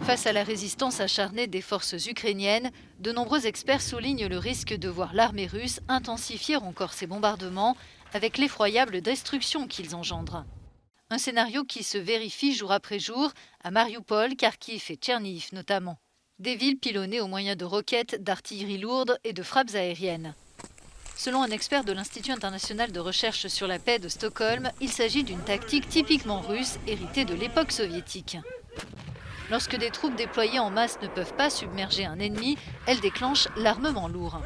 Face à la résistance acharnée des forces ukrainiennes, de nombreux experts soulignent le risque de voir l'armée russe intensifier encore ses bombardements avec l'effroyable destruction qu'ils engendrent. Un scénario qui se vérifie jour après jour à Mariupol, Kharkiv et Tcherniv notamment. Des villes pilonnées au moyen de roquettes, d'artillerie lourde et de frappes aériennes. Selon un expert de l'Institut international de recherche sur la paix de Stockholm, il s'agit d'une tactique typiquement russe héritée de l'époque soviétique. Lorsque des troupes déployées en masse ne peuvent pas submerger un ennemi, elles déclenchent l'armement lourd.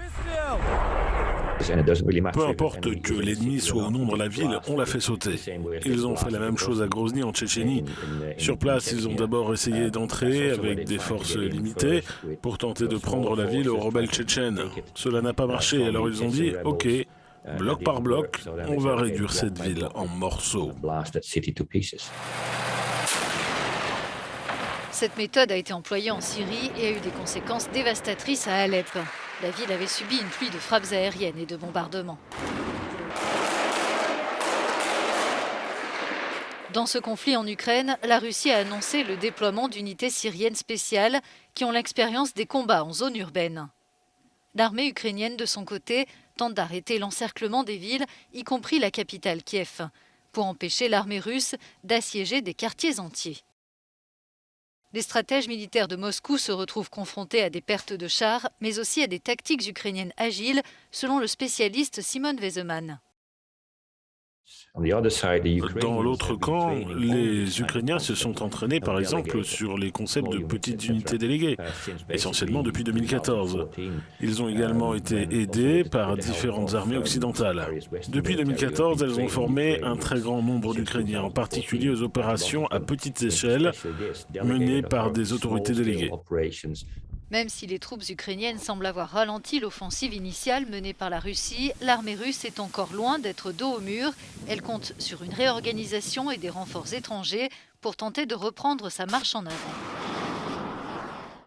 Peu importe que l'ennemi soit au nombre de la ville, on la fait sauter. Ils ont fait la même chose à Grozny en Tchétchénie. Sur place, ils ont d'abord essayé d'entrer avec des forces limitées pour tenter de prendre la ville aux rebelles tchétchènes. Cela n'a pas marché, alors ils ont dit « Ok, bloc par bloc, on va réduire cette ville en morceaux ». Cette méthode a été employée en Syrie et a eu des conséquences dévastatrices à Alep. La ville avait subi une pluie de frappes aériennes et de bombardements. Dans ce conflit en Ukraine, la Russie a annoncé le déploiement d'unités syriennes spéciales qui ont l'expérience des combats en zone urbaine. L'armée ukrainienne, de son côté, tente d'arrêter l'encerclement des villes, y compris la capitale Kiev, pour empêcher l'armée russe d'assiéger des quartiers entiers. Les stratèges militaires de Moscou se retrouvent confrontés à des pertes de chars, mais aussi à des tactiques ukrainiennes agiles, selon le spécialiste Simon Wesemann. Dans l'autre camp, les Ukrainiens se sont entraînés par exemple sur les concepts de petites unités déléguées, essentiellement depuis 2014. Ils ont également été aidés par différentes armées occidentales. Depuis 2014, elles ont formé un très grand nombre d'Ukrainiens, en particulier aux opérations à petite échelle menées par des autorités déléguées. Même si les troupes ukrainiennes semblent avoir ralenti l'offensive initiale menée par la Russie, l'armée russe est encore loin d'être dos au mur. Elle compte sur une réorganisation et des renforts étrangers pour tenter de reprendre sa marche en avant.